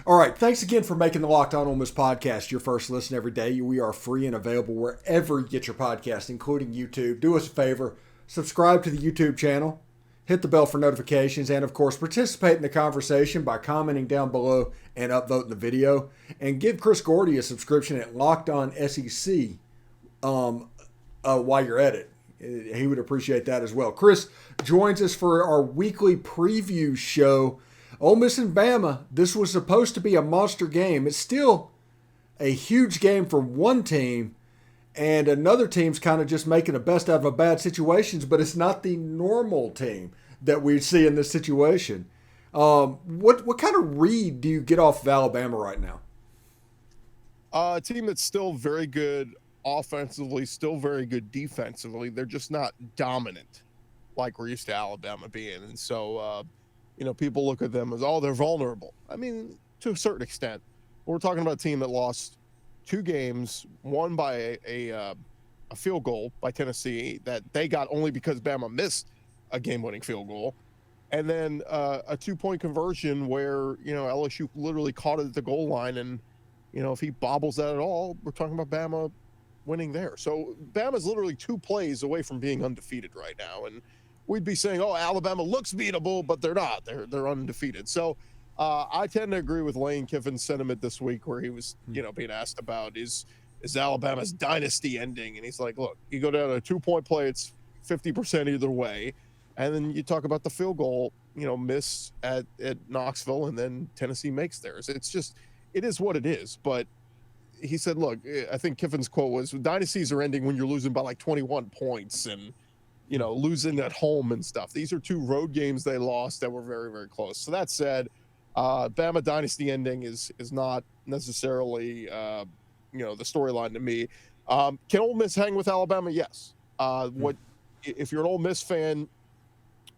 All right. Thanks again for making the Locked On Ole Miss podcast your first listen every day. We are free and available wherever you get your podcast, including YouTube. Do us a favor, subscribe to the YouTube channel, hit the bell for notifications, and of course, participate in the conversation by commenting down below and upvoting the video. And give Chris Gordy a subscription at Locked On SEC while you're at it. He would appreciate that as well. Chris joins us for our weekly preview show. Ole Miss and Bama, this was supposed to be a monster game. It's still a huge game for one team, and another team's kind of just making the best out of a bad situations, but it's not the normal team that we see in this situation. What kind of read do you get off of Alabama right now? A team that's still very good offensively, still very good defensively. They're just not dominant like we're used to Alabama being. And so, people look at them as, they're vulnerable. I mean, to a certain extent. We're talking about a team that lost 2 games, one by a field goal by Tennessee that they got only because Bama missed a game-winning field goal. And then a 2-point conversion where, LSU literally caught it at the goal line. And, if he bobbles that at all, we're talking about Bama winning there. So Bama's literally 2 plays away from being undefeated right now. And we'd be saying, Alabama looks beatable, but they're not. They're undefeated. So I tend to agree with Lane Kiffin's sentiment this week where he was, being asked about is Alabama's dynasty ending? And he's like, look, you go down a 2-point play, it's 50% either way. And then you talk about the field goal, miss at Knoxville, and then Tennessee makes theirs. It's just, it is what it is. But he said, look, I think Kiffin's quote was, dynasties are ending when you're losing by like 21 points and, losing at home and stuff. These are 2 road games they lost that were very, very close. So that said, Bama dynasty ending is not necessarily, the storyline to me. Can Ole Miss hang with Alabama? Yes. If you're an Ole Miss fan,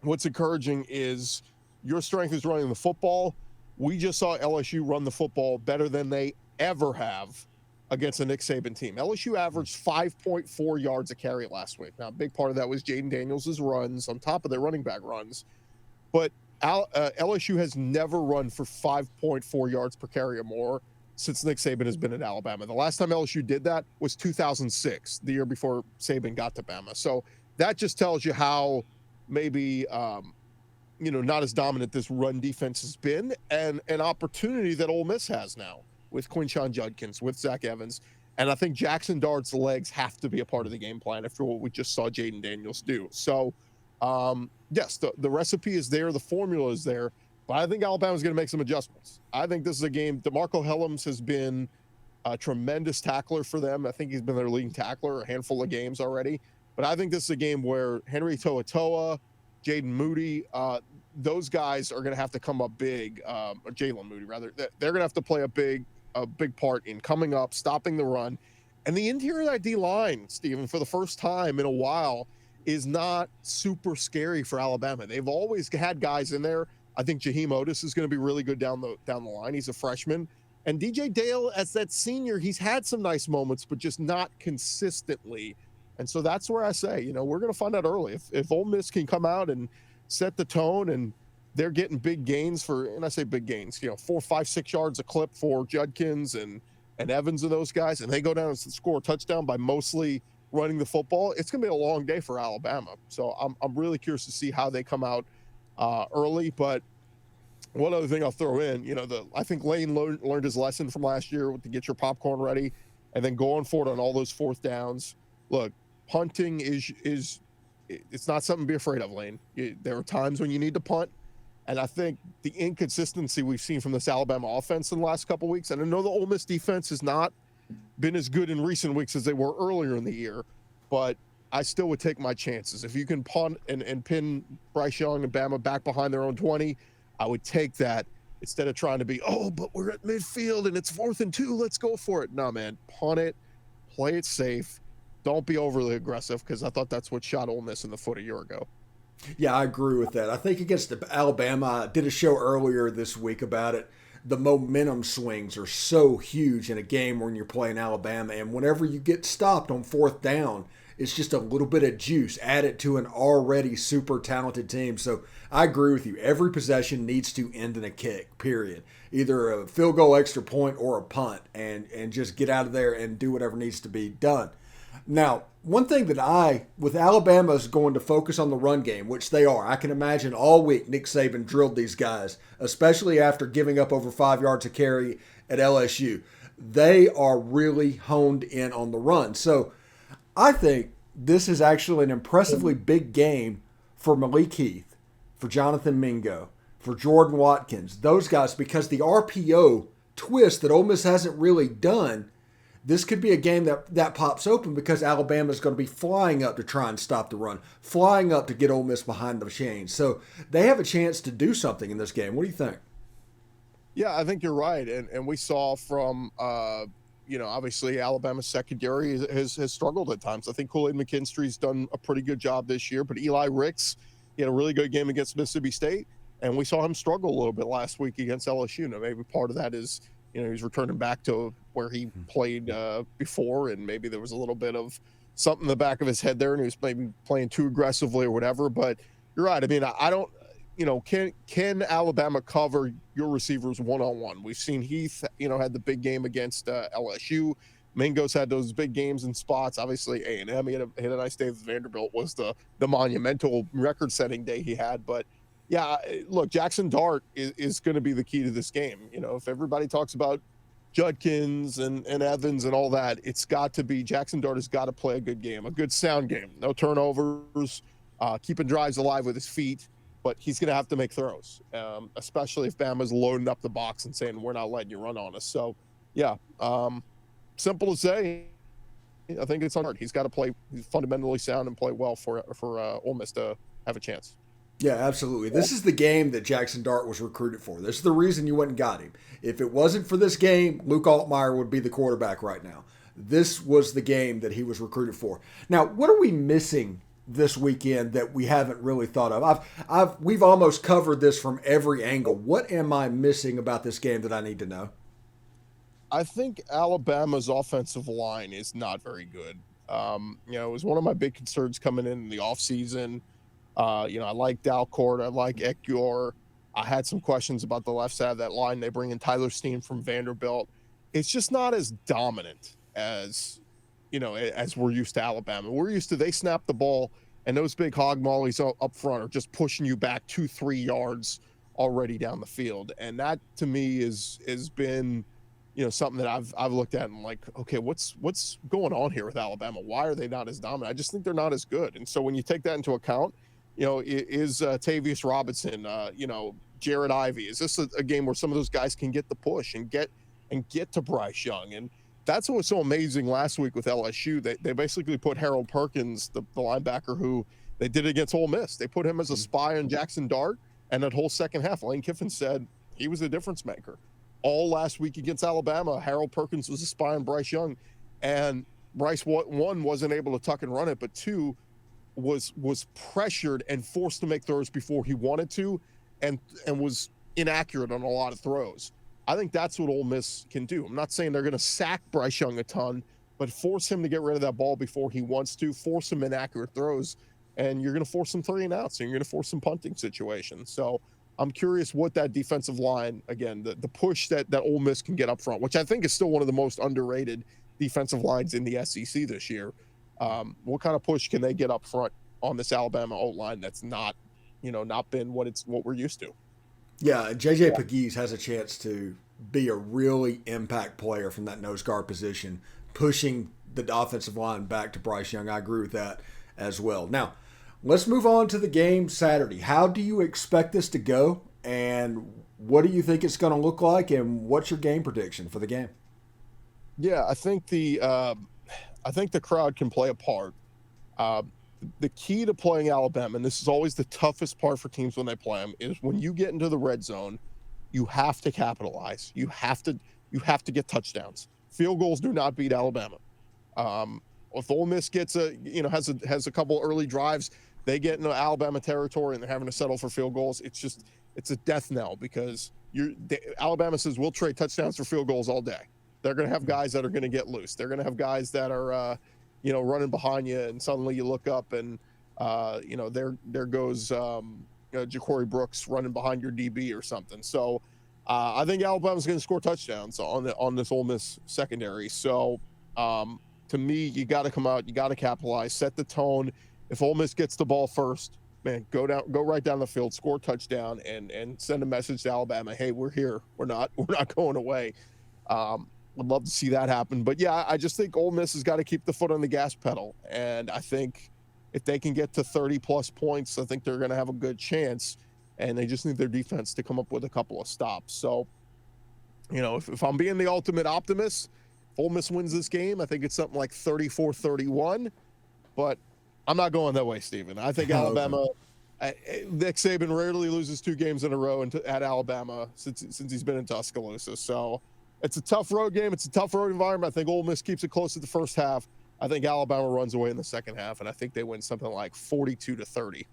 what's encouraging is your strength is running the football. We just saw LSU run the football better than they ever have against a Nick Saban team. LSU averaged 5.4 yards a carry last week. Now, a big part of that was Jaden Daniels' runs on top of their running back runs. But LSU has never run for 5.4 yards per carry or more since Nick Saban has been at Alabama. The last time LSU did that was 2006, the year before Saban got to Bama. So that just tells you how maybe, not as dominant this run defense has been, and an opportunity that Ole Miss has now with Quinshon Judkins, with Zach Evans. And I think Jackson Dart's legs have to be a part of the game plan after what we just saw Jaden Daniels do. So, yes, the recipe is there. The formula is there. But I think Alabama's going to make some adjustments. I think this is a game. DeMarco Hellams has been a tremendous tackler for them. I think he's been their leading tackler a handful of games already. But I think this is a game where Henry To'oTo'o, Jaden Moody, those guys are going to have to come up big, or Jalen Moody, rather. They're going to have to play a big part in coming up, stopping the run. And the interior ID line, Stephen, for the first time in a while, is not super scary for Alabama. They've always had guys in there. I think Jaheim Otis is going to be really good down the line. He's a freshman. And DJ Dale, as that senior, he's had some nice moments, but just not consistently. And so that's where I say, we're going to find out early. If Ole Miss can come out and set the tone and they're getting big gains and I say big gains, 4, 5, 6 yards a clip for Judkins and Evans and those guys, and they go down and score a touchdown by mostly running the football, it's going to be a long day for Alabama. So I'm really curious to see how they come out early. But one other thing I'll throw in, I think Lane learned his lesson from last year to get your popcorn ready and then going for it on all those 4th downs. Look, punting is it's not something to be afraid of, Lane. There are times when you need to punt. And I think the inconsistency we've seen from this Alabama offense in the last couple of weeks, and I know the Ole Miss defense has not been as good in recent weeks as they were earlier in the year, but I still would take my chances. If you can punt and pin Bryce Young and Bama back behind their own 20, I would take that instead of trying to be, but we're at midfield and it's 4th and 2, let's go for it. No, man, punt it, play it safe. Don't be overly aggressive, because I thought that's what shot Ole Miss in the foot a year ago. Yeah, I agree with that. I think against Alabama, I did a show earlier this week about it. The momentum swings are so huge in a game when you're playing Alabama. And whenever you get stopped on 4th down, it's just a little bit of juice. Add it to an already super talented team. So I agree with you. Every possession needs to end in a kick, period. either a field goal, extra point, or a punt, and just get out of there and do whatever needs to be done. Now, one thing that with Alabama's going to focus on the run game, which they are. I can imagine all week Nick Saban drilled these guys, especially after giving up over 5 yards a carry at LSU. They are really honed in on the run. So I think this is actually an impressively big game for Malik Heath, for Jonathan Mingo, for Jordan Watkins, those guys, because the RPO twist that Ole Miss hasn't really done, this could be a game that pops open because Alabama's going to be flying up to try and stop the run, flying up to get Ole Miss behind the chains. So they have a chance to do something in this game. What do you think? Yeah, I think you're right. And we saw from, obviously Alabama's secondary has struggled at times. I think Kool-Aid McKinstry's done a pretty good job this year, but Eli Ricks, he had a really good game against Mississippi State, and we saw him struggle a little bit last week against LSU. Now, maybe part of that is, he's returning back to where he played before, and maybe there was a little bit of something in the back of his head there, and he was maybe playing too aggressively or whatever. But you're right. I mean, I don't, can Alabama cover your receivers one-on-one? We've seen Heath, had the big game against LSU. Mingo's had those big games in spots. Obviously, A&M, he had a nice day with Vanderbilt, was the monumental record-setting day he had. But, yeah, look, Jackson Dart is going to be the key to this game. If everybody talks about Judkins and Evans and all that, it's got to be Jackson Dart has got to play a good game, a good sound game. No turnovers, keeping drives alive with his feet. But he's going to have to make throws, especially if Bama's loading up the box and saying, we're not letting you run on us. So, yeah, simple to say. I think it's hard. He's got to play fundamentally sound and play well for Ole Miss to have a chance. Yeah, absolutely. This is the game that Jackson Dart was recruited for. This is the reason you went and got him. If it wasn't for this game, Luke Altmaier would be the quarterback right now. This was the game that he was recruited for. Now, what are we missing this weekend that we haven't really thought of? We've almost covered this from every angle. What am I missing about this game that I need to know? I think Alabama's offensive line is not very good. It was one of my big concerns coming in the offseason. I like Dalcourt. I like Ekiyor. I had some questions about the left side of that line. They bring in Tyler Steen from Vanderbilt. It's just not as dominant as we're used to Alabama. We're used to, they snap the ball and those big hog mollies up front are just pushing you back 2-3 yards already down the field. And that to me has been, something that I've looked at and like, okay, what's going on here with Alabama? Why are they not as dominant? I just think they're not as good. And so when you take that into account, is Tavius Robinson, Jared Ivey, is this a game where some of those guys can get the push and get to Bryce Young? And that's what was so amazing last week with LSU. They basically put Harold Perkins, the linebacker who they did against Ole Miss. They put him as a spy on Jackson Dart, and that whole second half, Lane Kiffin said he was the difference maker. All last week against Alabama, Harold Perkins was a spy on Bryce Young, and Bryce, one, wasn't able to tuck and run it, but two, was pressured and forced to make throws before he wanted to, and was inaccurate on a lot of throws. I think that's what Ole Miss can do. I'm not saying they're going to sack Bryce Young a ton, but force him to get rid of that ball before he wants to, force him inaccurate throws, and you're going to force some 3 and outs, and you're going to force some punting situations. So I'm curious what that defensive line, again, the push that Ole Miss can get up front, which I think is still one of the most underrated defensive lines in the SEC this year. What kind of push can they get up front on this Alabama O-line that's not been what we're used to? Yeah, J.J. Pegues has a chance to be a really impact player from that nose guard position, pushing the offensive line back to Bryce Young. I agree with that as well. Now, let's move on to the game Saturday. How do you expect this to go, and what do you think it's going to look like, and what's your game prediction for the game? Yeah, I think the crowd can play a part. The key to playing Alabama, and this is always the toughest part for teams when they play them, is when you get into the red zone, you have to capitalize. You have to get touchdowns. Field goals do not beat Alabama. If Ole Miss gets has a couple early drives, they get into Alabama territory and they're having to settle for field goals. It's a death knell because Alabama says we'll trade touchdowns for field goals all day. They're going to have guys that are going to get loose. They're going to have guys that are running behind you, and suddenly you look up and there goes Ja'Cory Brooks running behind your DB or something. So I think Alabama's going to score touchdowns on this Ole Miss secondary. So to me, you got to come out, you got to capitalize, set the tone. If Ole Miss gets the ball first, man, go right down the field, score a touchdown, and send a message to Alabama. Hey, we're here. We're not going away. Would love to see that happen. But yeah, I just think Ole Miss has got to keep the foot on the gas pedal. And I think if they can get to 30 plus points, I think they're going to have a good chance. And they just need their defense to come up with a couple of stops. So, if I'm being the ultimate optimist, if Ole Miss wins this game, I think it's something like 34-31. But I'm not going that way, Steven. I think Alabama, Nick Saban rarely loses 2 games in a row at Alabama since he's been in Tuscaloosa. So it's a tough road game. It's a tough road environment. I think Ole Miss keeps it close at the first half. I think Alabama runs away in the second half, and I think they win something like 42-30.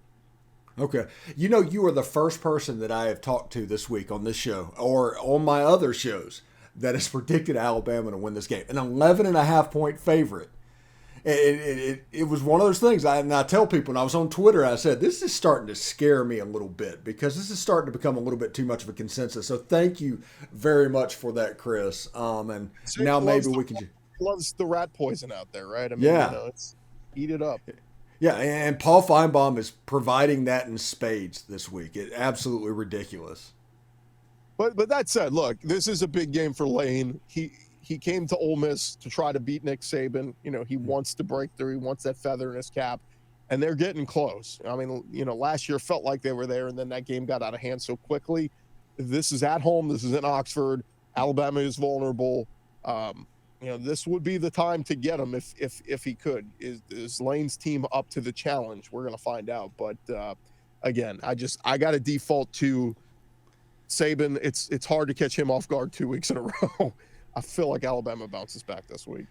Okay. You are the first person that I have talked to this week on this show or on my other shows that has predicted Alabama to win this game. An 11.5-point favorite. It was one of those things. I tell people, when I was on Twitter, I said, this is starting to scare me a little bit because this is starting to become a little bit too much of a consensus. So thank you very much for that, Chris. And now maybe we can... Loves the rat poison out there, right? I mean, it's eat it up. Yeah, and Paul Feinbaum is providing that in spades this week. It's absolutely ridiculous. But that said, look, this is a big game for Lane. He came to Ole Miss to try to beat Nick Saban. He wants to break through. He wants that feather in his cap, and they're getting close. I mean, last year felt like they were there, and then that game got out of hand so quickly. This is at home. This is in Oxford. Alabama is vulnerable. This would be the time to get him if he could. Is Lane's team up to the challenge? We're going to find out. But again, I got to default to Saban. It's hard to catch him off guard 2 weeks in a row. I feel like Alabama bounces back this week.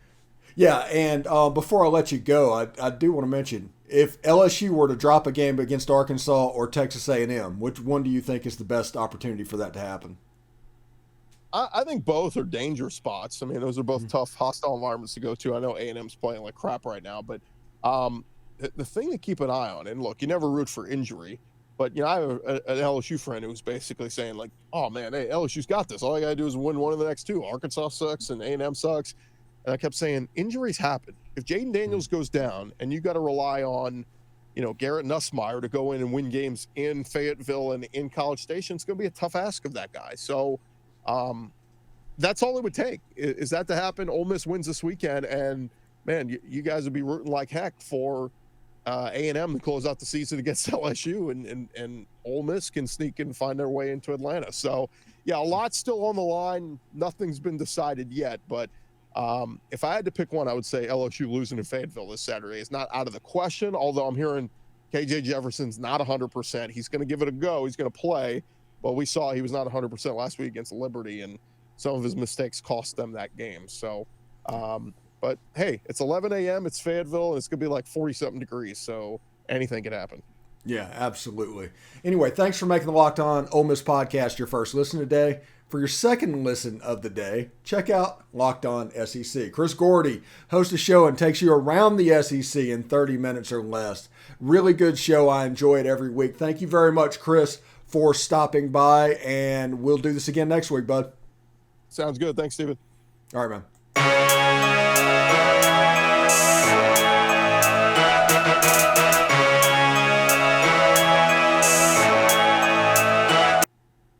Yeah, and before I let you go, I do want to mention, if LSU were to drop a game against Arkansas or Texas A&M, which one do you think is the best opportunity for that to happen? I think both are danger spots. I mean, those are both tough, hostile environments to go to. I know A&M's playing like crap right now, but the thing to keep an eye on, and look, you never root for injury, but I have an LSU friend who's basically saying like, oh man, hey, LSU's got this. All I got to do is win one of the next 2. Arkansas sucks and A&M sucks. And I kept saying, injuries happen. If Jaden Daniels goes down and you got to rely on, Garrett Nussmeier to go in and win games in Fayetteville and in College Station, it's going to be a tough ask of that guy. So, that's all it would take is that to happen. Ole Miss wins this weekend, and man, you guys would be rooting like heck for A&M to close out the season against LSU, and Ole Miss can sneak and find their way into Atlanta. So yeah, a lot's still on the line. Nothing's been decided yet, but if I had to pick one, I would say LSU losing in Fayetteville this Saturday is not out of the question. Although I'm hearing KJ Jefferson's not 100%. He's going to give it a go. He's going to play. Well, we saw he was not 100% last week against Liberty, and some of his mistakes cost them that game. So, but hey, it's 11 a.m. It's Fayetteville, and it's going to be like 40-something degrees, so anything can happen. Yeah, absolutely. Anyway, thanks for making the Locked On Ole Miss podcast your first listen today. For your second listen of the day, check out Locked On SEC. Chris Gordy hosts a show and takes you around the SEC in 30 minutes or less. Really good show. I enjoy it every week. Thank you very much, Chris, for stopping by, and we'll do this again next week, bud. Sounds good. Thanks, Steven. All right, man.